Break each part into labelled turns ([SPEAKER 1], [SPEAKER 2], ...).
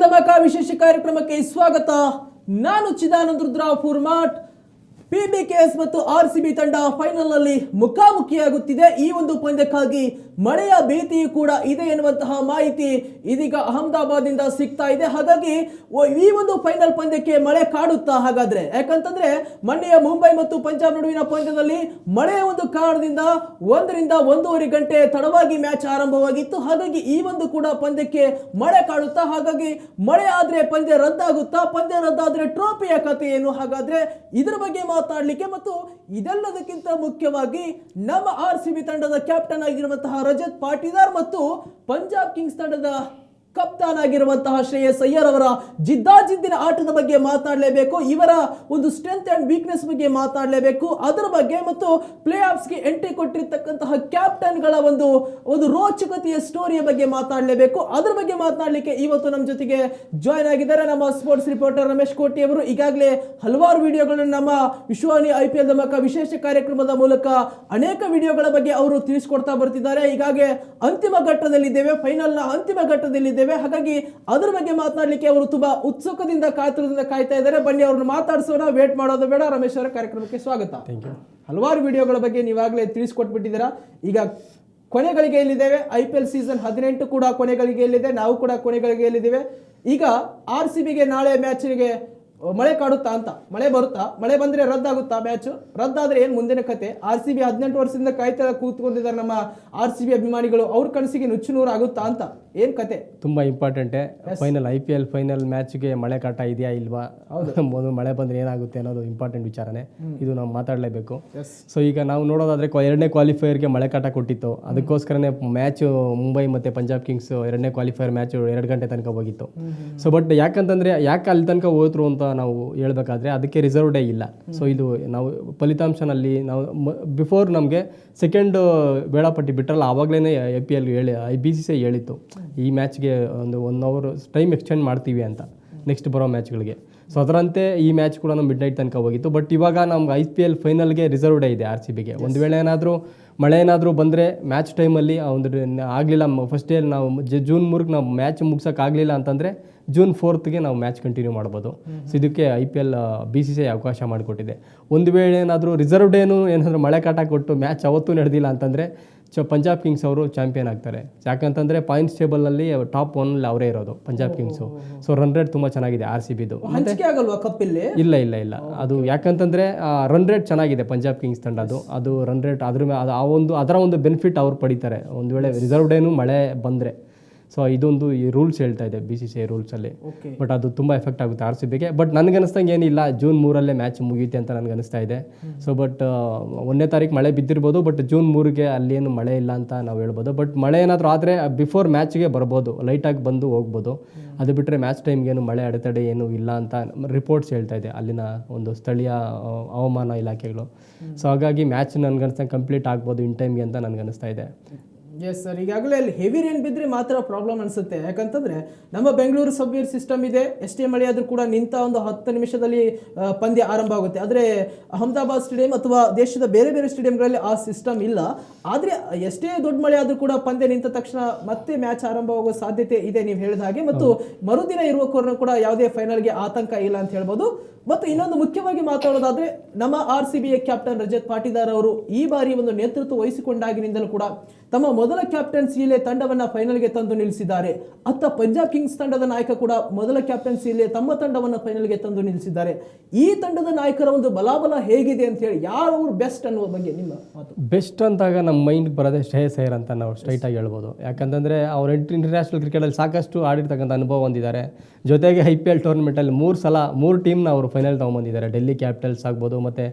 [SPEAKER 1] ಧಮಾಕ ವಿಶೇಷ ಕಾರ್ಯಕ್ರಮಕ್ಕೆ ಸ್ವಾಗತ. ನಾನು ಚಿದಾನಂದ ರುದ್ರಾವ್ ಫುರ್ಮಾಟ್. PBKS ಮತ್ತು RCB ತಂಡ ಫೈನಲ್ ನಲ್ಲಿ ಮುಖಾಮುಖಿಯಾಗುತ್ತಿದೆ. ಈ ಒಂದು ಪಂದ್ಯಕ್ಕಾಗಿ ಮಳೆಯ ಭೀತಿಯೂ ಕೂಡ ಇದೆ ಎನ್ನುವಂತಹ ಮಾಹಿತಿ ಇದೀಗ ಅಹಮದಾಬಾದ್ ಇಂದ ಸಿಗ್ತಾ ಇದೆ. ಹಾಗಾಗಿ ಈ ಒಂದು ಫೈನಲ್ ಪಂದ್ಯಕ್ಕೆ ಮಳೆ ಕಾಡುತ್ತಾ ಹಾಗಾದ್ರೆ? ಯಾಕಂತಂದ್ರೆ ಮೊನ್ನೆಯ ಮುಂಬೈ ಮತ್ತು ಪಂಜಾಬ್ ನಡುವಿನ ಪಂದ್ಯದಲ್ಲಿ ಮಳೆಯ ಒಂದು ಕಾರಣದಿಂದ 1 ರಿಂದ 1.5 ಗಂಟೆ ತಡವಾಗಿ ಮ್ಯಾಚ್ ಆರಂಭವಾಗಿತ್ತು. ಹಾಗಾಗಿ ಈ ಒಂದು ಕೂಡ ಪಂದ್ಯಕ್ಕೆ ಮಳೆ ಕಾಡುತ್ತಾ? ಹಾಗಾಗಿ ಮಳೆ ಆದ್ರೆ ಪಂದ್ಯ ರದ್ದಾಗುತ್ತಾ? ಪಂದ್ಯ ರದ್ದಾದ್ರೆ ಟ್ರೋಫಿಯ ಕಥೆ ಏನು? ಹಾಗಾದ್ರೆ ಇದರ ಬಗ್ಗೆ ಮಾತಾಡಲಿಕ್ಕೆ ಮತ್ತು ಇದೆಲ್ಲದಕ್ಕಿಂತ ಮುಖ್ಯವಾಗಿ ನಮ್ಮ RCB ತಂಡದ ಕ್ಯಾಪ್ಟನ್ ಆಗಿರುವಂತಹ ರಜತ್ ಪಾಟಿದಾರ್ ಮತ್ತು ಪಂಜಾಬ್ ಕಿಂಗ್ಸ್ ತಂಡದ ಕಪ್ತಾನ್ ಆಗಿರುವಂತಹ ಶ್ರೇಯಸ್ ಅಯ್ಯರ್ ಅವರ ಜಿದ್ದಾಜಿದ್ದಿನ ಆಟದ ಬಗ್ಗೆ ಮಾತನಾಡಲೇಬೇಕು. ಇವರ ಒಂದು ಸ್ಟ್ರೆಂತ್ ಅಂಡ್ ವೀಕ್ನೆಸ್ ಬಗ್ಗೆ ಮಾತನಾಡಲೇಬೇಕು. ಅದರ ಬಗ್ಗೆ ಮತ್ತು ಪ್ಲೇ ಆಫ್ಸ್ಗೆ ಎಂಟ್ರಿ ಕೊಟ್ಟಿರ್ತಕ್ಕಂತಹ ಕ್ಯಾಪ್ಟನ್ಗಳ ಒಂದು ರೋಚಕತೆಯ ಸ್ಟೋರಿಯ ಬಗ್ಗೆ ಮಾತನಾಡಲೇಬೇಕು. ಅದರ ಬಗ್ಗೆ ಮಾತನಾಡಲಿಕ್ಕೆ ಇವತ್ತು ನಮ್ಮ ಜೊತೆಗೆ ಜಾಯ್ನ್ ಆಗಿದ್ದಾರೆ ನಮ್ಮ ಸ್ಪೋರ್ಟ್ಸ್ ರಿಪೋರ್ಟರ್ ರಮೇಶ್ ಕೋಟಿ ಅವರು. ಈಗಾಗಲೇ ಹಲವಾರು ವಿಡಿಯೋಗಳನ್ನು ನಮ್ಮ ವಿಶ್ವವಾಣಿ IPL ಧಮಾಕ ವಿಶೇಷ ಕಾರ್ಯಕ್ರಮದ ಮೂಲಕ ಅನೇಕ ವಿಡಿಯೋಗಳ ಬಗ್ಗೆ ಅವರು ತಿಳಿಸಿಕೊಡ್ತಾ ಬರ್ತಿದ್ದಾರೆ. ಈಗಾಗಲೇ ಅಂತಿಮ ಘಟ್ಟದಲ್ಲಿದ್ದೇವೆ, ಫೈನಲ್ನ ಅಂತಿಮ ಘಟ್ಟದಲ್ಲಿದ್ದೇವೆ. ಹಾಗಾಗಿ ಅದರ ಬಗ್ಗೆ ಮಾತನಾಡಲಿಕ್ಕೆ ಅವರು ತುಂಬಾ ಉತ್ಸುಕದಿಂದ ಕಾತುರದಿಂದ ಕಾಯ್ತಾ ಇದ್ದಾರೆ. ಬನ್ನಿ ಅವ್ರನ್ನ ಮಾತಾಡಿಸೋಣ, ವೇಟ್ ಮಾಡೋದು ಬೇಡ. ರಮೇಶ್ ಅವರ ಕಾರ್ಯಕ್ರಮಕ್ಕೆ ಸ್ವಾಗತ. ಹಲವಾರು ವಿಡಿಯೋಗಳ ಬಗ್ಗೆ ನೀವಾಗಲೇ ತಿಳಿಸ್ಕೊಟ್ಬಿಟ್ಟಿದ್ದೀರಾ. ಈಗ ಕೊನೆಗಳಿಗೆಯಲ್ಲಿದ್ದೇವೆ. IPL ಸೀಸನ್ 18 ಕೂಡ ಕೊನೆಗಳಿಗೆಯಲ್ಲಿದೆ, ನಾವು ಕೂಡ ಕೊನೆಗಳಿಗೆಯಲ್ಲಿದ್ದೇವೆ. ಈಗ RCBಗೆ ನಾಳೆ ಮ್ಯಾಚ್ಗೆ ಮಳೆ ಕಾಡುತ್ತಾ ಅಂತ? ಮಳೆ ಬರುತ್ತಾ? ಮಳೆ ಬಂದ್ರೆ ರದ್ದಾಗುತ್ತಾ ಮ್ಯಾಚ್? ರದ್ದಾದ್ರೆ ಏನ್ ಮುಂದಿನ ಕತೆ? RCB 18 ವರ್ಷದಿಂದ ಕಾಯ್ತಾ ಕೂತ್ಕೊಂಡಿದ್ದಾರೆ ನಮ್ಮ RCB ಅಭಿಮಾನಿಗಳು. ಅವ್ರ ಕನಸಿಗೆ ನುಚ್ಚುನೂರು ಆಗುತ್ತಾ ಅಂತ? ಏನ್ ಕತೆ?
[SPEAKER 2] ತುಂಬಾ ಇಂಪಾರ್ಟೆಂಟೇ. ಫೈನಲ್ IPL ಫೈನಲ್ ಮ್ಯಾಚ್ಗೆ ಮಳೆ ಕಾಟ ಇದೆಯಾ ಇಲ್ವಾ, ಮಳೆ ಬಂದ್ರೆ ಏನಾಗುತ್ತೆ ಅನ್ನೋದು ಇಂಪಾರ್ಟೆಂಟ್ ವಿಚಾರನೇ. ಇದು ನಾವು ಮಾತಾಡಲೇಬೇಕು. ಸೊ ಈಗ ನಾವು ನೋಡೋದಾದ್ರೆ 2ನೇ ಕ್ವಾಲಿಫೈಯರ್ಗೆ ಮಳೆ ಕಾಟ ಕೊಟ್ಟಿತ್ತು. ಅದಕ್ಕೋಸ್ಕರನೇ ಮ್ಯಾಚ್ ಮುಂಬೈ ಮತ್ತೆ ಪಂಜಾಬ್ ಕಿಂಗ್ಸ್ 2ನೇ ಕ್ವಾಲಿಫೈಯರ್ ಮ್ಯಾಚ್ 2 ಗಂಟೆ ತನಕ ಹೋಗಿತ್ತು. ಸೊ ಬಟ್ ಯಾಕಂತಂದ್ರೆ ಯಾಕೆ ಅಲ್ಲಿ ತನಕ ಹೋದ್ರು ಅಂತ ನಾವು ಹೇಳ್ಬೇಕಾದ್ರೆ ಅದಕ್ಕೆ ರಿಸರ್ವ್ ಡೇ ಇಲ್ಲ. ಸೊ ಇದು ನಾವು ಫಲಿತಾಂಶನಲ್ಲಿ ನಾವು ಬಿಫೋರ್ ನಮಗೆ ಸೆಕೆಂಡ್ ವೇಳಾಪಟ್ಟಿ ಬಿಟ್ಟರಲ್ಲ, ಆವಾಗಲೇ IPL BCCI ಹೇಳಿತ್ತು ಈ ಮ್ಯಾಚ್ಗೆ ಒಂದು 1 ಅವರ್ ಟೈಮ್ ಎಕ್ಸ್ಟೆಂಡ್ ಮಾಡ್ತೀವಿ ಅಂತ ನೆಕ್ಸ್ಟ್ ಬರೋ ಮ್ಯಾಚ್ಗಳಿಗೆ. ಸೊ ಅದರಂತೆ ಈ ಮ್ಯಾಚ್ ಕೂಡ ನಮ್ಮ ಮಿಡ್ ನೈಟ್ ತನಕ ಹೋಗಿತ್ತು. ಬಟ್ ಇವಾಗ ನಮ್ಗೆ IPL ಫೈನಲ್ಗೆ ರಿಸರ್ವ್ ಡೇ ಇದೆ RCBಗೆ. ಒಂದು ವೇಳೆ ಮಳೆ ಏನಾದರೂ ಬಂದರೆ ಮ್ಯಾಚ್ ಟೈಮಲ್ಲಿ ಒಂದು ಆಗಲಿಲ್ಲ, ಫಸ್ಟ್ ಡೇ ನಾವು ಜೂನ್ 3ಕ್ಕೆ ನಾವು ಮ್ಯಾಚ್ ಮುಗ್ಸೋಕ್ಕಾಗಲಿಲ್ಲ ಅಂತಂದರೆ ಜೂನ್ 4ಗೆ ನಾವು ಮ್ಯಾಚ್ ಕಂಟಿನ್ಯೂ ಮಾಡ್ಬೋದು. ಸೊ ಇದಕ್ಕೆ IPL BCCI ಅವಕಾಶ ಮಾಡಿಕೊಟ್ಟಿದೆ. ಒಂದು ವೇಳೆ ಏನಾದರೂ ರಿಸರ್ವ್ ಡೇನು ಏನಾದರೂ ಮಳೆ ಕಾಟ ಕೊಟ್ಟು ಮ್ಯಾಚ್ ಅವತ್ತೂ ನಡೆದಿಲ್ಲ ಅಂತಂದರೆ ಪಂಜಾಬ್ ಕಿಂಗ್ಸ್ ಅವರು ಚಾಂಪಿಯನ್ ಆಗ್ತಾರೆ. ಯಾಕಂತಂದರೆ ಪಾಯಿಂಟ್ಸ್ ಟೇಬಲಲ್ಲಿ ಟಾಪ್ 1 ಅವರೇ ಇರೋದು Punjab Kings. So run rate ತುಂಬ ಚೆನ್ನಾಗಿದೆ RCBದು. ಇಲ್ಲ ಅದು ಯಾಕಂತಂದರೆ ರನ್ ರೇಟ್ ಚೆನ್ನಾಗಿದೆ ಪಂಜಾಬ್ ಕಿಂಗ್ಸ್ ತಂಡದು. ಅದು ರನ್ ರೇಟ್ ಅದರ ಒಂದು ಬೆನಿಫಿಟ್ ಅವ್ರು ಪಡಿತಾರೆ ಒಂದು ವೇಳೆ ರಿಸರ್ವ್ ಡೇನು ಮಳೆ ಬಂದರೆ. ಸೊ ಇದೊಂದು ಈ ರೂಲ್ಸ್ ಹೇಳ್ತಾ ಇದೆ BCCI ರೂಲ್ಸಲ್ಲಿ. ಬಟ್ ಅದು ತುಂಬ ಎಫೆಕ್ಟ್ ಆಗುತ್ತೆ RCBಗೆ. ಬಟ್ ನನಗನ್ನಿಸ್ತಂಗೆ ಏನಿಲ್ಲ, ಜೂನ್ 3ರಲ್ಲೇ ಮ್ಯಾಚ್ ಮುಗಿಯುತ್ತೆ ಅಂತ ನನಗನ್ನಿಸ್ತಾ ಇದೆ. ಸೊ ಬಟ್ 1ನೇ ತಾರೀಕು ಮಳೆ ಬಿದ್ದಿರ್ಬೋದು, ಬಟ್ ಜೂನ್ 3ಗೆ ಅಲ್ಲೇನು ಮಳೆ ಇಲ್ಲ ಅಂತ ನಾವು ಹೇಳ್ಬೋದು. ಬಟ್ ಮಳೆ ಏನಾದರೂ ಆದರೆ ಬಿಫೋರ್ ಮ್ಯಾಚ್ಗೆ ಬರ್ಬೋದು, ಲೈಟಾಗಿ ಬಂದು ಹೋಗ್ಬೋದು. ಅದು ಬಿಟ್ಟರೆ ಮ್ಯಾಚ್ ಟೈಮ್ಗೇನು ಮಳೆ ಅಡೆತಡೆ ಏನೂ ಇಲ್ಲ ಅಂತ ರಿಪೋರ್ಟ್ಸ್ ಹೇಳ್ತಾ ಇದೆ ಅಲ್ಲಿನ ಒಂದು ಸ್ಥಳೀಯ ಹವಾಮಾನ ಇಲಾಖೆಗಳು. ಸೊ ಹಾಗಾಗಿ ಮ್ಯಾಚ್ ನನಗನ್ನಿಸ್ತಂಗೆ ಕಂಪ್ಲೀಟ್ ಆಗ್ಬೋದು ಇನ್ ಟೈಮ್ಗೆ ಅಂತ ನನಗನ್ನಿಸ್ತಾ ಇದೆ.
[SPEAKER 1] ಎಸ್ ಸರ್, ಈಗಾಗಲೇ ಅಲ್ಲಿ ಹೆವಿ ರೇನ್ ಬಿದ್ದರೆ ಮಾತ್ರ ಪ್ರಾಬ್ಲಮ್ ಅನಿಸುತ್ತೆ. ಯಾಕಂತಂದರೆ ನಮ್ಮ ಬೆಂಗಳೂರು ಸಬ್ವೇರ್ ಸಿಸ್ಟಮ್ ಇದೆ, ಎಷ್ಟೇ ಮಳೆ ಆದರೂ ಕೂಡ ನಿಂತ ಒಂದು 10 ನಿಮಿಷದಲ್ಲಿ ಪಂದ್ಯ ಆರಂಭ ಆಗುತ್ತೆ. ಆದರೆ ಅಹಮದಾಬಾದ್ ಸ್ಟೇಡಿಯಂ ಅಥವಾ ದೇಶದ ಬೇರೆ ಬೇರೆ ಸ್ಟೇಡಿಯಂಗಳಲ್ಲಿ ಆ ಸಿಸ್ಟಮ್ ಇಲ್ಲ. ಆದರೆ ಎಷ್ಟೇ ದೊಡ್ಡ ಮಳೆ ಆದರೂ ಕೂಡ ಪಂದ್ಯ ನಿಂತ ತಕ್ಷಣ ಮತ್ತೆ ಮ್ಯಾಚ್ ಆರಂಭವಾಗುವ ಸಾಧ್ಯತೆ ಇದೆ ನೀವು ಹೇಳಿದ ಹಾಗೆ. ಮತ್ತು ಮರುದಿನ ಇರುವವರೆಗೂ ಕೂಡ ಯಾವುದೇ ಫೈನಲ್ಗೆ ಆತಂಕ ಇಲ್ಲ ಅಂತ ಹೇಳ್ಬೋದು. ಮತ್ತು ಇನ್ನೊಂದು ಮುಖ್ಯವಾಗಿ ಮಾತಾಡೋದಾದ್ರೆ ನಮ್ಮ RCBಯ ಕ್ಯಾಪ್ಟನ್ ರಜತ್ ಪಾಟಿದಾರ್ ಅವರು ಈ ಬಾರಿ ಒಂದು ನೇತೃತ್ವ ವಹಿಸಿಕೊಂಡಾಗಿನಿಂದಲೂ ಕೂಡ ತಮ್ಮ ಮೊದಲ ಕ್ಯಾಪ್ಟನ್ಸಿಯಲ್ಲೇ ತಂಡವನ್ನ ಫೈನಲ್ಗೆ ತಂದು ನಿಲ್ಲಿಸಿದ್ದಾರೆ. ಅತ್ತ ಪಂಜಾಬ್ ಕಿಂಗ್ಸ್ ತಂಡದ ನಾಯಕ ಕೂಡ ಮೊದಲ ಕ್ಯಾಪ್ಟನ್ಸಿಯಲ್ಲೇ ತಮ್ಮ ತಂಡವನ್ನು ಫೈನಲ್ಗೆ ತಂದು ನಿಲ್ಲಿಸಿದ್ದಾರೆ. ಈ ತಂಡದ ನಾಯಕರ ಒಂದು ಬಲಾಬಲ ಹೇಗಿದೆ ಅಂತ ಹೇಳಿ, ಯಾರು ಬೆಸ್ಟ್ ಅನ್ನುವ ಬಗ್ಗೆ ನಿಮ್ಮ ಮಾತು?
[SPEAKER 2] ಬೆಸ್ಟ್ ಅಂತಾಗ ನಮ್ಮ ಮೈಂಡ್ ಬರೋದೇ ಶ್ರೇಯಸ್ ಅಯ್ಯರ್ ಅಂತ ನಾವು ಸ್ಟ್ರೈಟಾಗಿ ಹೇಳ್ಬೋದು. ಯಾಕಂತಂದರೆ ಅವ್ರು ಇಂಟರ್ನ್ಯಾಷನಲ್ ಕ್ರಿಕೆಟಲ್ಲಿ ಸಾಕಷ್ಟು ಆಡಿರ್ತಕ್ಕಂಥ ಅನುಭವ ಹೊಂದಿದ್ದಾರೆ. ಜೊತೆಗೆ IPL ಟೂರ್ನಮೆಂಟಲ್ಲಿ 3 ಟೀಮ್ನ ಅವರು ಫೈನಲ್ ತೊಗೊಂಬಂದಿದ್ದಾರೆ. ಡೆಲ್ಲಿ ಕ್ಯಾಪಿಟಲ್ಸ್ ಆಗ್ಬೋದು, ಮತ್ತು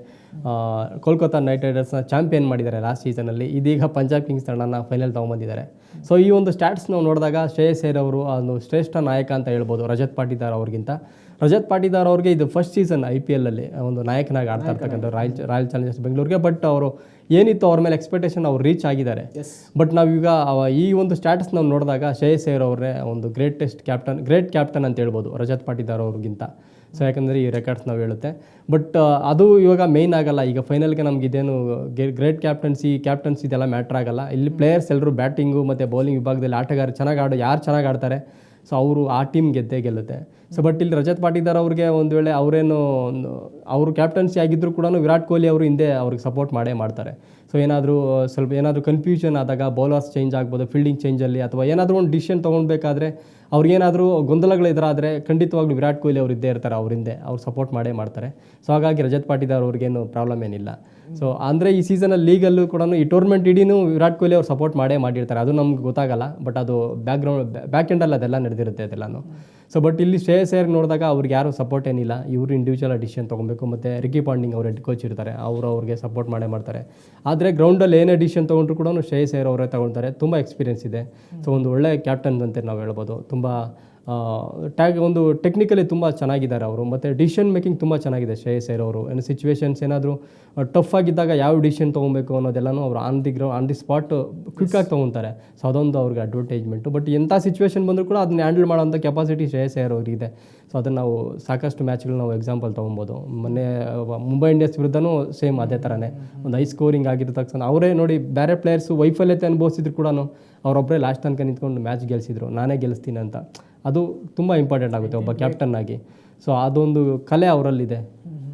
[SPEAKER 2] ಕೋಲ್ಕತ್ತಾ ನೈಟ್ ರೈಡರ್ಸ್ನ ಚಾಂಪಿಯನ್ ಮಾಡಿದ್ದಾರೆ ಲಾಸ್ಟ್ ಸೀಸನಲ್ಲಿ. ಇದೀಗ ಪಂಜಾಬ್ ಕಿಂಗ್ಸ್ ತಂಡನ ಫೈನಲ್ ತೊಗೊಂಬಂದಿದ್ದಾರೆ. ಸೊ ಈ ಒಂದು ಸ್ಟ್ಯಾಟ್ಸ್ ನಾವು ನೋಡಿದಾಗ ಶ್ರೇಯಸ್ ಅಯ್ಯರ್ ಅವರು ಒಂದು ಶ್ರೇಷ್ಠ ನಾಯಕ ಅಂತ ಹೇಳ್ಬೋದು ರಜತ್ ಪಾಟಿದಾರ್ ಅವ್ರಿಗಿಂತ. ರಜತ್ ಪಾಟಿದಾರ್ ಅವ್ರಿಗೆ ಇದು ಫಸ್ಟ್ ಸೀಸನ್ IPLಲ್ಲಿ ಒಂದು ನಾಯಕನಾಗಿ ಆಡ್ತಾ ಇರ್ತಕ್ಕಂಥ ರಾಯಲ್ ಚಾಲೆಂಜರ್ಸ್ ಬೆಂಗಳೂರಿಗೆ. ಬಟ್ ಅವರು ಏನಿತ್ತು ಅವ್ರ ಮೇಲೆ ಎಕ್ಸ್ಪೆಕ್ಟೇಷನ್ ಅವ್ರು ರೀಚ್ ಆಗಿದ್ದಾರೆ. ಬಟ್ ನಾವೀಗ ಈ ಒಂದು ಸ್ಟ್ಯಾಟಸ್ ನಾವು ನೋಡಿದಾಗ ಶ್ರೇಯಸ್ ಅಯ್ಯರ್ ಅವರೇ ಒಂದು ಗ್ರೇಟ್ ಕ್ಯಾಪ್ಟನ್ ಅಂತ ಹೇಳ್ಬೋದು ರಜತ್ ಪಾಟಿದಾರ್ ಅವ್ರಿಗಿಂತ. ಸೊ ಯಾಕಂದರೆ ಈ ರೆಕಾರ್ಡ್ಸ್ ನಾವು ಹೇಳುತ್ತೆ. ಬಟ್ ಅದು ಇವಾಗ ಮೇಯ್ನ್ ಆಗಲ್ಲ. ಈಗ ಫೈನಲ್ಗೆ ನಮ್ಗೆ ಇದೇನು ಗ್ರೇಟ್ ಕ್ಯಾಪ್ಟನ್ಸಿ ಇದೆಲ್ಲ ಮ್ಯಾಟ್ರ್ ಆಗಲ್ಲ. ಇಲ್ಲಿ ಪ್ಲೇಯರ್ಸ್ ಎಲ್ಲರೂ ಬ್ಯಾಟಿಂಗು ಮತ್ತು ಬೌಲಿಂಗ್ ವಿಭಾಗದಲ್ಲಿ ಆಟಗಾರ ಯಾರು ಚೆನ್ನಾಗಿ ಆಡ್ತಾರೆ, ಸೊ ಅವರು ಆ ಟೀಮ್ ಗೆದ್ದೇ ಗೆಲ್ಲುತ್ತೆ. ಸೊ ಬಟ್ ಇಲ್ಲಿ ರಜತ್ ಪಾಟಿದಾರ್ ಅವ್ರಿಗೆ ಒಂದು ವೇಳೆ ಅವರೇನು ಅವರು ಕ್ಯಾಪ್ಟನ್ಸಿ ಆಗಿದ್ದರೂ ಕೂಡ ವಿರಾಟ್ ಕೊಹ್ಲಿ ಅವರು ಹಿಂದೆ ಅವ್ರಿಗೆ ಸಪೋರ್ಟ್ ಮಾಡೇ ಮಾಡ್ತಾರೆ. ಸೊ ಏನಾದರೂ ಸ್ವಲ್ಪ ಏನಾದರೂ ಕನ್ಫ್ಯೂಷನ್ ಆದಾಗ ಬೌಲರ್ಸ್ ಚೇಂಜ್ ಆಗ್ಬೋದು ಫೀಲ್ಡಿಂಗ್ ಚೇಂಜಲ್ಲಿ, ಅಥವಾ ಏನಾದರೂ ಒಂದು ಡಿಸಿಷನ್ ತೊಗೊಳ್ಬೇಕಾದ್ರೆ ಅವ್ರಿಗೇನಾದರೂ ಗೊಂದಲಗಳು ಎದುರಾದರೆ ಖಂಡಿತವಾಗ್ಲೂ ವಿರಾಟ್ ಕೊಹ್ಲಿ ಅವರು ಇದ್ದೇ ಇರ್ತಾರೆ, ಅವ್ರ ಹಿಂದೆ ಅವ್ರು ಸಪೋರ್ಟ್ ಮಾಡೇ ಮಾಡ್ತಾರೆ. ಸೊ ಹಾಗಾಗಿ ರಜತ್ ಪಾಟಿದಾರ್ ಅವ್ರಿಗೇನು ಪ್ರಾಬ್ಲಮ್ ಏನಿಲ್ಲ. ಸೊ ಅಂದರೆ ಈ ಸೀಸನಲ್ಲಿ ಲೀಗಲ್ಲೂ ಕೂಡ ಈ ಟೂರ್ನಮೆಂಟ್ ಇಡೀನೂ ವಿರಾಟ್ ಕೊಹ್ಲಿ ಅವ್ರು ಸಪೋರ್ಟ್ ಮಾಡೇ ಮಾಡಿರ್ತಾರೆ. ಅದು ನಮ್ಗೆ ಗೊತ್ತಾಗಲ್ಲ, ಬಟ್ ಅದು ಬ್ಯಾಕ್ ಎಂಡಲ್ಲಿ ಅದೆಲ್ಲ ನಡೆದಿರುತ್ತೆ ಅದೆಲ್ಲನೂ. ಸೊ ಬಟ್ ಇಲ್ಲಿ ಶ್ರೇಯಸ್ ಅಯ್ಯರ್ ನೋಡಿದಾಗ ಅವ್ರಿಗೆ ಯಾರು ಸಪೋರ್ಟ್ ಏನಿಲ್ಲ, ಇವರು ಇಂಡಿವಿಜುವಲ್ ಡಿಸಿಷನ್ ತೊಗೊಬೇಕು. ಮತ್ತು ರಿಕಿ ಪಾಂಡಿಂಗ್ ಅವ್ರು ಹೆಡ್ ಕೋಚ್ ಇರ್ತಾರೆ, ಅವ್ರಿಗೆ ಸಪೋರ್ಟ್ ಮಾಡೇ ಮಾಡ್ತಾರೆ. ಆದರೆ ಗ್ರೌಂಡಲ್ಲಿ ಏನೇ ಡಿಸಿಷನ್ ತೊಗೊಂಡ್ರು ಕೂಡ ಶ್ರೇಯಸ್ ಅಯ್ಯರ್ ಅವರೇ ತೊಗೊಳ್ತಾರೆ. ತುಂಬ ಎಕ್ಸ್ಪೀರಿಯನ್ಸ್ ಇದೆ. ಸೊ ಒಂದು ಒಳ್ಳೆ ಕ್ಯಾಪ್ಟನ್ ಅಂತ ನಾವು ಹೇಳ್ಬೋದು. ತುಂಬ ಒಂದು ಟೆಕ್ನಿಕಲಿ ತುಂಬ ಚೆನ್ನಾಗಿದ್ದಾರೆ ಅವರು. ಮತ್ತು ಡಿಸಿಷನ್ ಮೇಕಿಂಗ್ ತುಂಬ ಚೆನ್ನಾಗಿದೆ ಶ್ರೇಯಸ್ ಅಯ್ಯರ್ ಅವರು. ಏನು ಸಿಚುವೇಶನ್ಸ್ ಏನಾದರೂ ಟಫ್ ಆಗಿದ್ದಾಗ ಯಾವ ಡಿಸಿಷನ್ ತೊಗೊಬೇಕು ಅನ್ನೋದೆಲ್ಲನೂ ಅವರು ಆನ್ ದಿ ಸ್ಪಾಟ್ ಕ್ವಿಕ್ಕಾಗಿ ತೊಗೊತಾರೆ. ಸೊ ಅದೊಂದು ಅವ್ರಿಗೆ ಅಡ್ವರ್ಟೈಸ್ಮೆಂಟು. ಬಟ್ ಎಂಥ ಸಿಚುವೇಶನ್ ಬಂದರೂ ಕೂಡ ಅದನ್ನ ಹ್ಯಾಂಡಲ್ ಮಾಡೋಂಥ ಕೆಪಾಸಿಟಿ ಶ್ರೇಯಸ್ ಅಯ್ಯರ್ ಅವ್ರಿಗಿದೆ. ಸೊ ಅದನ್ನು ನಾವು ಸಾಕಷ್ಟು ಮ್ಯಾಚ್ಗಳು ನಾವು ಎಕ್ಸಾಂಪಲ್ ತೊಗೊಬೋದು. ಮೊನ್ನೆ ಮುಂಬೈ ಇಂಡಿಯನ್ಸ್ ವಿರುದ್ಧನೂ ಸೇಮ್ ಅದೇ ಥರನೇ ಒಂದು ಹೈ ಸ್ಕೋರಿಂಗ್ ಆಗಿರೋ ತಕ್ಷಣ ಅವರೇ ನೋಡಿ ಬೇರೆ ಪ್ಲೇಯರ್ಸು ವೈಫಲ್ಯತೆ ಅನುಭವಿಸಿದ್ರು ಕೂಡ ಅವರೊಬ್ಬರೇ ಲಾಸ್ಟ್ ತನಕ ನಿಂತ್ಕೊಂಡು ಮ್ಯಾಚ್ ಗೆಲ್ಲಿಸಿದ್ರು, ನಾನೇ ಗೆಲ್ಲಿಸ್ತೀನಿ ಅಂತ. ಅದು ತುಂಬ ಇಂಪಾರ್ಟೆಂಟ್ ಆಗುತ್ತೆ ಒಬ್ಬ ಕ್ಯಾಪ್ಟನ್ ಆಗಿ. ಸೊ ಅದೊಂದು ಕಲೆ ಅವರಲ್ಲಿದೆ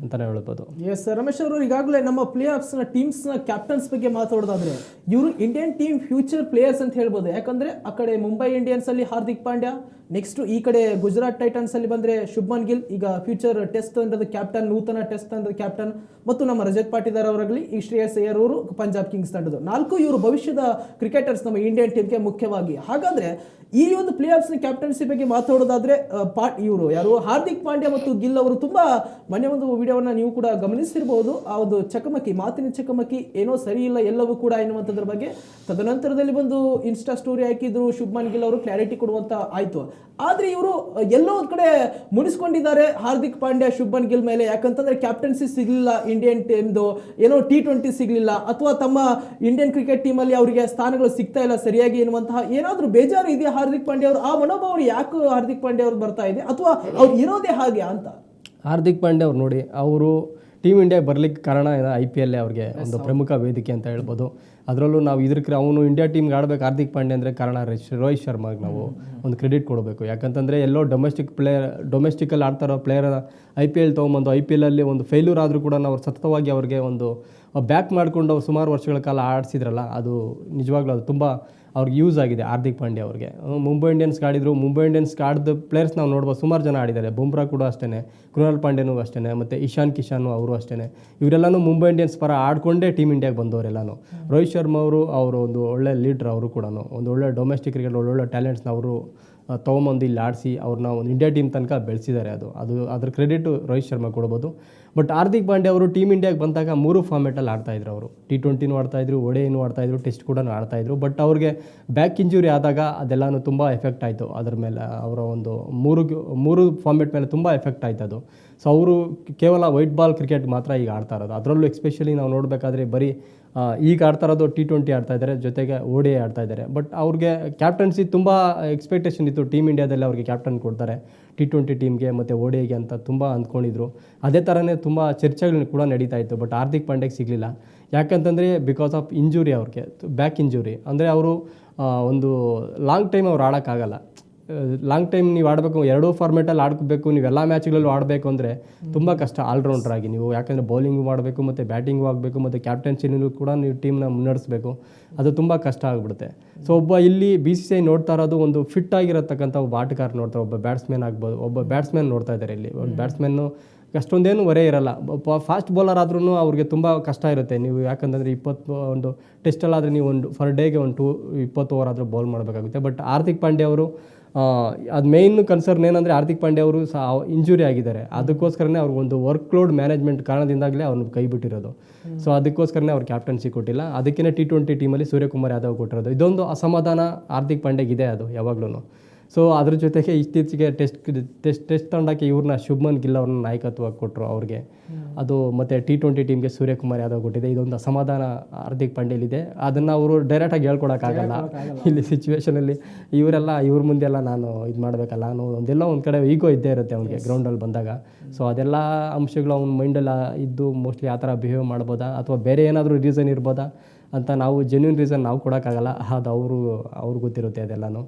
[SPEAKER 2] ಅಂತಲೇ ಹೇಳ್ಬೋದು.
[SPEAKER 1] ಎಸ್ ರಮೇಶ್ ಅವರು, ಈಗಾಗಲೇ ನಮ್ಮ ಪ್ಲೇ ಆಫ್ಸ್ನ ಟೀಮ್ಸ್ನ ಕ್ಯಾಪ್ಟನ್ಸ್ ಬಗ್ಗೆ ಮಾತಾಡೋದಾದ್ರೆ ಇವರು ಇಂಡಿಯನ್ ಟೀಮ್ ಫ್ಯೂಚರ್ ಪ್ಲೇಯರ್ಸ್ ಅಂತ ಹೇಳ್ಬೋದು. ಯಾಕಂದರೆ ಆ ಕಡೆ ಮುಂಬೈ ಇಂಡಿಯನ್ಸಲ್ಲಿ ಹಾರ್ದಿಕ್ ಪಾಂಡ್ಯ, ನೆಕ್ಸ್ಟ್ ಈ ಕಡೆ ಗುಜರಾತ್ ಟೈಟನ್ಸಲ್ಲಿ ಬಂದರೆ ಶುಭ್ಮನ್ ಗಿಲ್, ಈಗ ಫ್ಯೂಚರ್ ಟೆಸ್ಟ್ ತಂಡದ ಕ್ಯಾಪ್ಟನ್, ನೂತನ ಟೆಸ್ಟ್ ತಂಡದ ಕ್ಯಾಪ್ಟನ್, ಮತ್ತು ನಮ್ಮ ರಜತ್ ಪಾಟಿದಾರ್ ಅವರಾಗಲಿ, ಈ ಶ್ರೇಯಸ್ ಅಯ್ಯರ್ ಅವರು ಪಂಜಾಬ್ ಕಿಂಗ್ಸ್ ತಂಡದ 4 ಇವರು ಭವಿಷ್ಯದ ಕ್ರಿಕೆಟರ್ಸ್ ನಮ್ಮ ಇಂಡಿಯನ್ ಟೀಮ್ಗೆ ಮುಖ್ಯವಾಗಿ. ಹಾಗಾದರೆ ಈ ಒಂದು ಪ್ಲೇ ಆಫ್ಸ್ನ ಕ್ಯಾಪ್ಟನ್ಸಿ ಬಗ್ಗೆ ಮಾತಾಡೋದಾದ್ರೆ ಇವರು ಯಾರು ಹಾರ್ದಿಕ್ ಪಾಂಡ್ಯ ಮತ್ತು ಗಿಲ್ ಅವರು ತುಂಬ ಮೊನ್ನೆ ಒಂದು ವಿಡಿಯೋವನ್ನು ನೀವು ಕೂಡ ಗಮನಿಸಿರ್ಬೋದು. ಆ ಒಂದು ಚಕಮಕಿ, ಮಾತಿನ ಚಕಮಕಿ ಏನೋ ಸರಿ ಇಲ್ಲ ಎಲ್ಲವೂ ಕೂಡ ಎನ್ನುವಂಥದ್ರ ಬಗ್ಗೆ ತದನಂತರದಲ್ಲಿ ಬಂದು ಇನ್ಸ್ಟಾ ಸ್ಟೋರಿ ಹಾಕಿದ್ರು ಶುಭ್ಮನ್ ಗಿಲ್ ಅವರು ಕ್ಲಾರಿಟಿ ಕೊಡುವಂತ ಆಯಿತು. ಆದರೆ ಇವರು ಎಲ್ಲೋ ಒಂದು ಕಡೆ ಮುನಿಸ್ಕೊಂಡಿದ್ದಾರೆ ಹಾರ್ದಿಕ್ ಪಾಂಡ್ಯ ಶುಭ್ಮನ್ ಗಿಲ್ ಮೇಲೆ. ಯಾಕಂತಂದ್ರೆ ಕ್ಯಾಪ್ಟನ್ಸಿ ಸಿಗಲಿಲ್ಲ ಇಂಡಿಯನ್ ಟೀಮ್ದು, ಏನೋ T20 ಸಿಗಲಿಲ್ಲ, ಅಥವಾ ತಮ್ಮ ಇಂಡಿಯನ್ ಕ್ರಿಕೆಟ್ ಟೀಮಲ್ಲಿ ಅವರಿಗೆ ಸ್ಥಾನಗಳು ಸಿಗ್ತಾ ಇಲ್ಲ ಸರಿಯಾಗಿ ಎನ್ನುವಂತಹ ಏನಾದರೂ ಬೇಜಾರು ಇದೆಯಾ ಹಾರ್ದಿಕ್ ಪಾಂಡ್ಯ ಅವರು? ಆ ಮನೋಭಾವ ಯಾಕೆ ಹಾರ್ದಿಕ್ ಪಾಂಡ್ಯ ಅವ್ರು ಬರ್ತಾ ಇದೆ, ಅಥವಾ ಅವ್ರು ಇರೋದೇ ಹಾಗೆ ಅಂತ?
[SPEAKER 2] ಹಾರ್ದಿಕ್ ಪಾಂಡ್ಯ ಅವ್ರು ನೋಡಿ, ಅವರು ಟೀಮ್ ಇಂಡಿಯಾಗೆ ಬರಲಿಕ್ಕೆ ಕಾರಣ IPL ಅವ್ರಿಗೆ ಒಂದು ಪ್ರಮುಖ ವೇದಿಕೆ ಅಂತ ಹೇಳ್ಬೋದು. ಅದರಲ್ಲೂ ನಾವು ಅವನು ಇಂಡಿಯಾ ಟೀಮ್ಗೆ ಆಡಬೇಕು ಹಾರ್ದಿಕ್ ಪಾಂಡ್ಯ ಅಂದರೆ ಕಾರಣ ರೋಹಿತ್ ಶರ್ಮಾಗೆ ನಾವು ಒಂದು ಕ್ರೆಡಿಟ್ ಕೊಡಬೇಕು. ಯಾಕಂತಂದರೆ ಎಲ್ಲೋ ಡೊಮೆಸ್ಟಿಕಲ್ಲಿ ಆಡ್ತಾರೋ ಪ್ಲೇಯರ್ IPL ತೊಗೊಂಬಂದು IPL ಅಲ್ಲಿ ಒಂದು ಫೇಲ್ಯೂರ್ ಆದರೂ ಕೂಡ ಅವ್ರು ಸತತವಾಗಿ ಅವ್ರಿಗೆ ಒಂದು ಬ್ಯಾಕ್ ಮಾಡಿಕೊಂಡು ಅವ್ರು ಸುಮಾರು ವರ್ಷಗಳ ಕಾಲ ಆಡಿಸಿದ್ರಲ್ಲ, ಅದು ನಿಜವಾಗ್ಲೂ ಅದು ತುಂಬ ಅವ್ರಿಗೆ ಯೂಸ್ ಆಗಿದೆ ಹಾರ್ದಿಕ್ ಪಾಂಡ್ಯ ಅವ್ರಿಗೆ. ಮುಂಬೈ ಇಂಡಿಯನ್ಸ್ಗೆ ಆಡಿದ್ರು, ಮುಂಬೈ ಇಂಡಿಯನ್ಸ್ಗೆ ಆಡಿದ ಪ್ಲೇಯರ್ಸ್ ನಾವು ನೋಡ್ಬೋದು, ಸುಮಾರು ಜನ ಆಡಿದ್ದಾರೆ. ಬುಮ್ರಾ ಕೂಡ ಅಷ್ಟೇ, ಕೃಣಾಲ್ ಪಾಂಡ್ಯನೂ ಅಷ್ಟೇ, ಮತ್ತು ಇಶಾನ್ ಕಿಶಾನ್ ಅವರು ಅಷ್ಟೇ. ಇವರೆಲ್ಲನೂ ಮುಂಬೈ ಇಂಡಿಯನ್ಸ್ ಪರ ಆಡ್ಕೊಂಡೇ ಟೀಮ್ ಇಂಡಿಯಾಗೆ ಬಂದವರೆಲ್ಲನೂ. ರೋಹಿತ್ ಶರ್ಮಾ ಅವರು ಒಂದು ಒಳ್ಳೆ ಲೀಡ್ರ್, ಅವರು ಕೂಡ ಒಂದು ಒಳ್ಳೆ ಡೊಮೆಸ್ಟಿಕ್ ಕ್ರಿಕೆಟ್ ಒಳ್ಳೊಳ್ಳೆ ಟ್ಯಾಲೆಂಟ್ಸ್ನ ಅವರು ತೊಗೊಂಬಂದು ಇಲ್ಲಿ ಆಡಿಸಿ ಅವ್ರನ್ನ ಒಂದು ಇಂಡಿಯಾ ಟೀಮ್ ತನಕ ಬೆಳೆಸಿದ್ದಾರೆ. ಅದ್ರ ಕ್ರೆಡಿಟು ರೋಹಿತ್ ಶರ್ಮಾ ಕೊಡ್ಬೋದು. ಬಟ್ ಹಾರ್ದಿಕ್ ಪಾಂಡ್ಯ ಅವರು ಟೀಮ್ ಇಂಡಿಯಾಗೆ ಬಂದಾಗ 3 ಫಾರ್ಮೆಟಲ್ಲಿ ಆಡ್ತಾಯಿದ್ರು. ಅವರು T20 ಆಡ್ತಾಯಿದ್ರು, ODI ಆಡ್ತಾಯಿದ್ರು, ಟೆಸ್ಟ್ ಕೂಡ ಆಡ್ತಾಯಿದ್ರು. ಬಟ್ ಅವ್ರಿಗೆ ಬ್ಯಾಕ್ ಇಂಜುರಿ ಆದಾಗ ಅದೆಲ್ಲನೂ ತುಂಬ ಎಫೆಕ್ಟ್ ಆಯಿತು. ಅದ್ರ ಮೇಲೆ ಅವರ ಒಂದು ಮೂರು ಫಾರ್ಮೆಟ್ ಮೇಲೆ ತುಂಬ ಎಫೆಕ್ಟ್ ಆಯ್ತು ಅದು. ಸೊ ಅವರು ಕೇವಲ ವೈಟ್ ಬಾಲ್ ಕ್ರಿಕೆಟ್ ಮಾತ್ರ ಈಗ ಆಡ್ತಾ ಇರೋದು. ಅದರಲ್ಲೂ ಎಸ್ಪೆಷಲಿ ನಾವು ನೋಡಬೇಕಾದ್ರೆ ಬರೀ ಈಗ ಆಡ್ತಾ ಇರೋದು T20 ಆಡ್ತಾ ಇದ್ದಾರೆ, ಜೊತೆಗೆ ODI ಆಡ್ತಾ ಇದ್ದಾರೆ. ಬಟ್ ಅವ್ರಿಗೆ ಕ್ಯಾಪ್ಟನ್ಸಿ ತುಂಬ ಎಕ್ಸ್ಪೆಕ್ಟೇಷನ್ ಇತ್ತು, ಟೀಮ್ ಇಂಡಿಯಾದಲ್ಲಿ ಅವ್ರಿಗೆ ಕ್ಯಾಪ್ಟನ್ ಕೊಡ್ತಾರೆ T20 ಟೀಮ್ಗೆ ಮತ್ತು ODIಗೆ ಅಂತ ತುಂಬ ಅಂದ್ಕೊಂಡಿದ್ರು. ಅದೇ ಥರನೇ ತುಂಬ ಚರ್ಚೆಗಳು ಕೂಡ ನಡೀತಾ ಇತ್ತು. ಬಟ್ ಹಾರ್ದಿಕ್ ಪಾಂಡ್ಯಗೆ ಸಿಗಲಿಲ್ಲ. ಯಾಕಂತಂದರೆ ಬಿಕಾಸ್ ಆಫ್ ಇಂಜುರಿ, ಅವ್ರಿಗೆ ಬ್ಯಾಕ್ ಇಂಜುರಿ. ಅಂದರೆ ಅವರು ಒಂದು ಲಾಂಗ್ ಟೈಮ್ ಅವ್ರು ಆಡೋಕ್ಕಾಗಲ್ಲ. ಲಾಂಗ್ ಟೈಮ್ ನೀವು ಆಡಬೇಕು, 2 ಫಾರ್ಮೆಟಲ್ಲಿ ಆಡ್ಕೋಬೇಕು, ನೀವೆಲ್ಲ ಮ್ಯಾಚ್ಗಳಲ್ಲೂ ಆಡಬೇಕು ಅಂದರೆ ತುಂಬ ಕಷ್ಟ ಆಲ್ರೌಂಡರ್ ಆಗಿ ನೀವು. ಯಾಕಂದರೆ ಬೌಲಿಂಗು ಮಾಡಬೇಕು, ಮತ್ತು ಬ್ಯಾಟಿಂಗು ಆಗಬೇಕು, ಮತ್ತು ಕ್ಯಾಪ್ಟನ್ಸಿನೂ ಕೂಡ ನೀವು ಟೀಮ್ನ ಮುನ್ನಡೆಸಬೇಕು. ಅದು ತುಂಬ ಕಷ್ಟ ಆಗಿಬಿಡುತ್ತೆ. ಸೊ ಒಬ್ಬ ಇಲ್ಲಿ BCCI ನೋಡ್ತಾ ಇರೋದು ಒಂದು ಫಿಟ್ ಆಗಿರತಕ್ಕಂಥ ಒಬ್ಬ ಆಟಗಾರ ನೋಡ್ತಾರೆ, ಒಬ್ಬ ಬ್ಯಾಟ್ಸ್ಮನ್ ಆಗ್ಬೋದು. ಒಬ್ಬ ಬ್ಯಾಟ್ಸ್ಮನ್ ನೋಡ್ತಾ ಇದ್ದಾರೆ ಇಲ್ಲಿ. ಒಂದು ಬ್ಯಾಟ್ಸ್ಮನ್ನು ಅಷ್ಟೊಂದೇನು ಹೊರೆ ಇರಲ್ಲ. ಫಾಸ್ಟ್ ಬೌಲರ್ ಆದ್ರೂ ಅವ್ರಿಗೆ ತುಂಬ ಕಷ್ಟ ಇರುತ್ತೆ. ನೀವು ಯಾಕಂತಂದರೆ ಒಂದು ಟೆಸ್ಟಲ್ಲಾದರೆ ನೀವು ಒಂದು ಫರ್ ಡೇಗೆ ಒಂದು 20 ಓವರ್ ಆದರೂ ಬೌಲ್ ಮಾಡಬೇಕಾಗುತ್ತೆ. ಬಟ್ ಹಾರ್ದಿಕ್ ಪಾಂಡ್ಯ ಅವರು ಅದು ಮೇಯ್ನ್ ಕನ್ಸರ್ನ್ ಏನಂದರೆ ಹಾರ್ದಿಕ್ ಪಾಂಡ್ಯ ಅವರು ಇಂಜುರಿ ಆಗಿದ್ದಾರೆ. ಅದಕ್ಕೋಸ್ಕರನೇ ಅವ್ರಿಗೊಂದು ವರ್ಕ್ ಲೋಡ್ ಮ್ಯಾನೇಜ್ಮೆಂಟ್ ಕಾರಣದಿಂದಾಗಲೇ ಅವ್ರನ್ನ ಕೈ ಬಿಟ್ಟಿರೋದು. ಸೊ ಅದಕ್ಕೋಸ್ಕರನೇ ಅವ್ರು ಕ್ಯಾಪ್ಟನ್ಸಿ ಕೊಟ್ಟಿಲ್ಲ. ಅದಕ್ಕೇ T20 ಟೀಮಲ್ಲಿ ಸೂರ್ಯಕುಮಾರ್ ಯಾದವ್ ಕೊಟ್ಟಿರೋದು. ಇದೊಂದು ಅಸಮಾಧಾನ ಹಾರ್ದಿಕ್ ಪಾಂಡ್ಯಗಿದೆ ಅದು ಯಾವಾಗಲೂ. ಸೊ ಅದ್ರ ಜೊತೆಗೆ ಇತ್ತೀಚೆಗೆ ಟೆಸ್ಟ್ ತಂಡಕ್ಕೆ ಇವ್ರನ್ನ ಶುಭ್ಮನ್ ಗಿಲ್ ಅವ್ರನ್ನ ನಾಯಕತ್ವ ಕೊಟ್ಟರು ಅವ್ರಿಗೆ. ಅದು ಮತ್ತು T20 ಟೀಮ್ಗೆ ಸೂರ್ಯಕುಮಾರ್ ಯಾದವ್ ಕೊಟ್ಟಿದೆ. ಇದೊಂದು ಅಸಮಾಧಾನ ಹಾರ್ದಿಕ್ ಪಾಂಡ್ಯಲಿದೆ. ಅದನ್ನು ಅವರು ಡೈರೆಕ್ಟಾಗಿ ಹೇಳ್ಕೊಡೋಕ್ಕಾಗಲ್ಲ ಇಲ್ಲಿ ಸಿಚುವೇಷನಲ್ಲಿ. ಇವ್ರ ಮುಂದೆಲ್ಲ ನಾನು ಇದು ಮಾಡಬೇಕಲ್ಲ ಅನ್ನೋ ಒಂದೆಲ್ಲ ಒಂದು ಕಡೆ ಈಗೋ ಇದ್ದೇ ಇರುತ್ತೆ ಅವ್ನಿಗೆ ಗ್ರೌಂಡಲ್ಲಿ ಬಂದಾಗ. ಸೊ ಅದೆಲ್ಲ ಅಂಶಗಳು ಅವ್ನ ಮೈಂಡಲ್ಲಿ ಇದ್ದು ಮೋಸ್ಟ್ಲಿ ಆ ಥರ ಬಿಹೇವ್ ಮಾಡ್ಬೋದಾ, ಅಥವಾ ಬೇರೆ ಏನಾದರೂ ರೀಸನ್ ಇರ್ಬೋದಾ ಅಂತ ನಾವು ಜೆನ್ಯೂನ್ ರೀಸನ್ ನಾವು ಕೊಡೋಕ್ಕಾಗಲ್ಲ. ಅದು ಅವ್ರಿಗೆ ಗೊತ್ತಿರುತ್ತೆ ಅದೆಲ್ಲನೂ.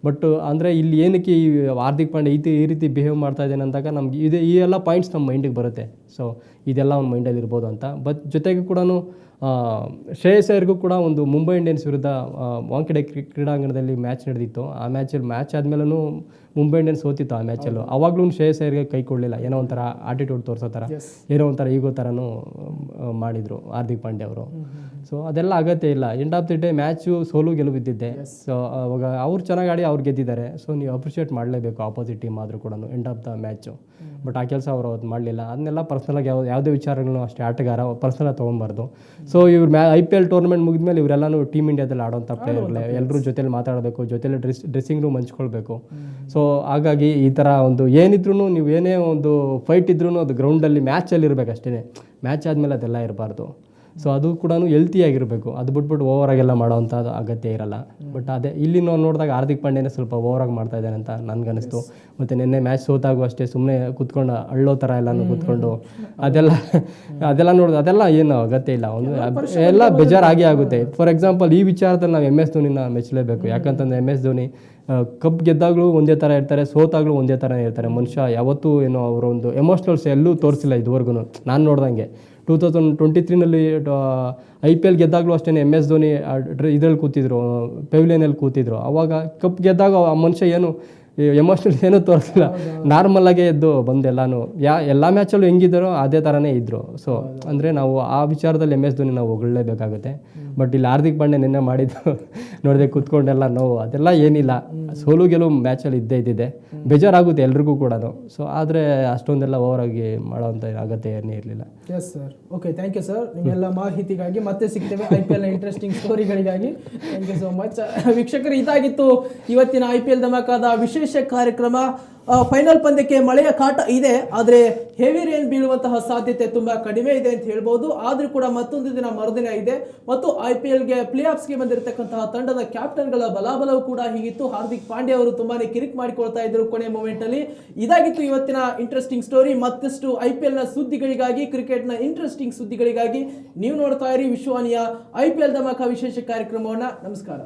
[SPEAKER 2] ಬಟ್ ಅಂದರೆ ಇಲ್ಲಿ ಏನಕ್ಕೆ ಈ ಹಾರ್ದಿಕ್ ಪಾಂಡ್ಯ ಈ ರೀತಿ ಬಿಹೇವ್ ಮಾಡ್ತಾ ಇದ್ದೇನೆ ಅಂದಾಗ ನಮ್ಗೆ ಈ ಎಲ್ಲ ಪಾಯಿಂಟ್ಸ್ ನಮ್ಮ ಮೈಂಡಿಗೆ ಬರುತ್ತೆ. ಸೊ ಇದೆಲ್ಲ ಅವ್ನ ಮೈಂಡಲ್ಲಿ ಇರ್ಬೋದು ಅಂತ. ಬಟ್ ಜೊತೆಗೆ ಕೂಡ ಶ್ರೇಯಸ್ ಅಯ್ಯರ್ಗೂ ಕೂಡ ಒಂದು ಮುಂಬೈ ಇಂಡಿಯನ್ಸ್ ವಿರುದ್ಧ ವಾಂಖೆಡೆ ಕ್ರೀಡಾಂಗಣದಲ್ಲಿ ಮ್ಯಾಚ್ ನಡೆದಿತ್ತು. ಆ ಮ್ಯಾಚ್ ಆದಮೇಲೂ ಮುಂಬೈ ಇಂಡಿಯನ್ಸ್ ಸೋತಿತ್ತು ಆ ಮ್ಯಾಚಲ್ಲೂ. ಅವಾಗಲೂ ಶ್ರೇಯಸ್ ಅಯ್ಯರ್ಗೆ ಕೈ ಕೊಡಲಿಲ್ಲ, ಏನೋ ಒಂಥರ ಆಟಿಟ್ಯೂಡ್ ತೋರಿಸೋ ಥರ, ಏನೋ ಒಂಥರ ಈಗೋ ಥರನೂ ಮಾಡಿದರು ಹಾರ್ದಿಕ್ ಪಾಂಡ್ಯ ಅವರು. ಸೊ ಅದೆಲ್ಲ ಅಗತ್ಯ ಇಲ್ಲ. End of the day match ಸೋಲು ಗೆಲುವು ಇದ್ದಿದ್ದೆ. ಸೊ ಅವಾಗ ಅವ್ರು ಚೆನ್ನಾಗಿ ಆಡಿ ಅವ್ರು ಗೆದ್ದಿದ್ದಾರೆ. ಸೊ ನೀವು ಅಪ್ರಿಷಿಯೇಟ್ ಮಾಡಲೇಬೇಕು ಆಪೋಸಿಟ್ ಟೀಮ್ ಆದರೂ ಕೂಡ end of the match. But ಆ ಕೆಲಸ ಅವರು ಅದು ಮಾಡಲಿಲ್ಲ. ಅದನ್ನೆಲ್ಲ ಪರ್ಸ್ನಲಾಗಿ ಯಾವುದೇ ವಿಚಾರಗಳನ್ನು ಅಷ್ಟೇ ಆಟಗಾರ ಪರ್ಸ್ನಲಾಗಿ ತೊಗೊಬಾರ್ದು. ಸೊ ಇವ್ರು IPL ಟೂರ್ನಮೆಂಟ್ ಮುಗಿದ್ಮೇಲೆ ಇವರೆಲ್ಲನೂ ಟೀಮ್ ಇಂಡಿಯಾದಲ್ಲಿ ಆಡೋಂಥ ಪ್ಲೇಯರ್ಗಳೇ, ಎಲ್ಲರೂ ಜೊತೆಲಿ ಮಾತಾಡಬೇಕು, ಜೊತೆಲಿ ಡ್ರೆಸ್ಸಿಂಗ್ ರೂಮ್ ಹಂಚ್ಕೊಳ್ಬೇಕು. ಸೊ ಹಾಗಾಗಿ ಈ ಥರ ಒಂದು ಏನಿದ್ರು ನೀವು ಏನೇ ಒಂದು ಫೈಟ್ ಇದ್ರೂ ಅದು ಗ್ರೌಂಡಲ್ಲಿ ಮ್ಯಾಚಲ್ಲಿ ಇರಬೇಕು ಅಷ್ಟೇ. ಮ್ಯಾಚ್ ಆದಮೇಲೆ ಅದೆಲ್ಲ ಇರಬಾರ್ದು. ಸೊ ಅದು ಕೂಡ ಹೆಲ್ತಿಯಾಗಿರಬೇಕು. ಅದು ಬಿಟ್ಬಿಟ್ಟು ಓವರಾಗೆಲ್ಲ ಮಾಡೋವಂಥದ್ದು ಅಗತ್ಯ ಇರಲ್ಲ. ಬಟ್ ಅದೇ ಇಲ್ಲಿ ನಾವು ನೋಡಿದಾಗ ಹಾರ್ದಿಕ್ ಪಾಂಡ್ಯನೇ ಸ್ವಲ್ಪ ಓವರಾಗಿ ಮಾಡ್ತಾ ಇದ್ದಾನೆ ಅಂತ ನನಗನ್ನಿಸ್ತು. ಮತ್ತು ನಿನ್ನೆ ಮ್ಯಾಚ್ ಸೋತಾಗೂ ಅಷ್ಟೇ ಸುಮ್ಮನೆ ಕೂತ್ಕೊಂಡು ಅಳ್ಳೋ ಥರ ಎಲ್ಲನೂ ಕೂತ್ಕೊಂಡು ಅದೆಲ್ಲ ನೋಡಿದ್ರೆ ಅದೆಲ್ಲ ಏನು ಅಗತ್ಯ ಇಲ್ಲ. ಒಂದು ಎಲ್ಲ ಬೇಜಾರಾಗಿ ಆಗುತ್ತೆ. ಫಾರ್ ಎಕ್ಸಾಂಪಲ್ ಈ ವಿಚಾರದಲ್ಲಿ ನಾವು MS ಧೋನಿನ ಮೆಚ್ಚಲೇಬೇಕು. ಯಾಕಂತಂದರೆ MS ಧೋನಿ ಕಪ್ ಗೆದ್ದಾಗಲೂ ಒಂದೇ ಥರ ಇರ್ತಾರೆ, ಸೋತಾಗಲೂ ಒಂದೇ ಥರನೇ ಇರ್ತಾರೆ. ಮನುಷ್ಯ ಯಾವತ್ತೂ ಏನೋ ಅವರೊಂದು ಎಮೋಷ್ನಲ್ಸ್ ಎಲ್ಲೂ ತೋರಿಸಿಲ್ಲ ಇದುವರೆಗೂ ನಾನು ನೋಡ್ದಂಗೆ. 2023ನಲ್ಲಿ IPL ಗೆದ್ದಾಗಲೂ ಅಷ್ಟೇ MS ಧೋನಿ ಇದರಲ್ಲಿ ಕೂತಿದ್ರು, ಪೆವಿಲಿಯನಲ್ಲಿ ಕೂತಿದ್ರು. ಆವಾಗ ಕಪ್ ಗೆದ್ದಾಗ ಆ ಮನುಷ್ಯ ಏನು ಎಮೋಷ್ನಲ್ ಏನೂ ತೋರಿಸಿಲ್ಲ, ನಾರ್ಮಲಾಗೇ ಎದ್ದು ಬಂದೆಲ್ಲನೂ ಎಲ್ಲ ಮ್ಯಾಚಲ್ಲೂ ಹೆಂಗಿದ್ದಾರೋ ಅದೇ ಥರನೇ ಇದ್ದರು. ಸೊ ಅಂದರೆ ನಾವು ಆ ವಿಚಾರದಲ್ಲಿ MS ಧೋನಿ ನಾವು ಹೊಗಳಲೇಬೇಕಾಗುತ್ತೆ. ಬಟ್ ಇಲ್ಲಿ ಹಾರ್ದಿಕ್ ಪಾಂಡ್ಯ ನಿನ್ನೆ ಮಾಡಿದ್ದು ನೋಡಿದೆ ಕೂತ್ಕೊಂಡೆಲ್ಲ ನೋವು ಅದೆಲ್ಲ ಏನಿಲ್ಲ. ಸೋಲು ಗೆಲುವು ಮ್ಯಾಚಲ್ಲಿ ಇದ್ದಿದೆ, ಬೇಜಾರಾಗುತ್ತೆ ಎಲ್ರಿಗೂ ಕೂಡ. ಸೊ ಆದರೆ ಅಷ್ಟೊಂದೆಲ್ಲ ಓವರಾಗಿ ಮಾಡೋವಂಥ ಅಗತ್ಯ ಏನೇ ಇರಲಿಲ್ಲ.
[SPEAKER 1] Yes sir, okay, thank you sir. ನಿಮ್ಮೆಲ್ಲ ಮಾಹಿತಿಗಾಗಿ ಮತ್ತೆ ಸಿಗ್ತೇವೆ IPL ಇಂಟ್ರೆಸ್ಟಿಂಗ್ ಸ್ಟೋರಿಗಳಿಗಾಗಿ. Thank you so much. ವೀಕ್ಷಕರು, ಇದಾಗಿತ್ತು ಇವತ್ತಿನ IPL ಧಮಾಕಾದ ವಿಶೇಷ ಕಾರ್ಯಕ್ರಮ. ಫೈನಲ್ ಪಂದ್ಯಕ್ಕೆ ಮಳೆಯ ಕಾಟ ಇದೆ, ಆದರೆ ಹೆವಿ ರೇನ್ ಬೀಳುವಂತಹ ಸಾಧ್ಯತೆ ತುಂಬಾ ಕಡಿಮೆ ಇದೆ ಅಂತ ಹೇಳ್ಬೋದು. ಆದ್ರೂ ಕೂಡ ಮತ್ತೊಂದು ದಿನ ಮರುದಿನ ಇದೆ ಮತ್ತು IPLಗೆ ಪ್ಲೇ ಆಫ್ಸ್ಗೆ ಬಂದಿರತಕ್ಕಂತಹ ತಂಡದ ಕ್ಯಾಪ್ಟನ್ಗಳ ಬಲಾಬಲವು ಕೂಡ ಹೀಗಿತ್ತು. ಹಾರ್ದಿಕ್ ಪಾಂಡ್ಯ ಅವರು ತುಂಬಾನೇ ಕಿರಿಕ್ ಮಾಡಿಕೊಳ್ತಾ ಇದ್ರು ಕೊನೆ ಮೂಮೆಂಟ್ ಅಲ್ಲಿ. ಇದಾಗಿತ್ತು ಇವತ್ತಿನ ಇಂಟ್ರೆಸ್ಟಿಂಗ್ ಸ್ಟೋರಿ. ಮತ್ತಷ್ಟು IPLನ ಸುದ್ದಿಗಳಿಗಾಗಿ, ಕ್ರಿಕೆಟ್ನ ಇಂಟ್ರೆಸ್ಟಿಂಗ್ ಸುದ್ದಿಗಳಿಗಾಗಿ ನೀವು ನೋಡ್ತಾ ಇರಿ ವಿಶ್ವವಾಣಿಯ IPL ಧಮಾಕ ವಿಶೇಷ ಕಾರ್ಯಕ್ರಮವನ್ನ. ನಮಸ್ಕಾರ.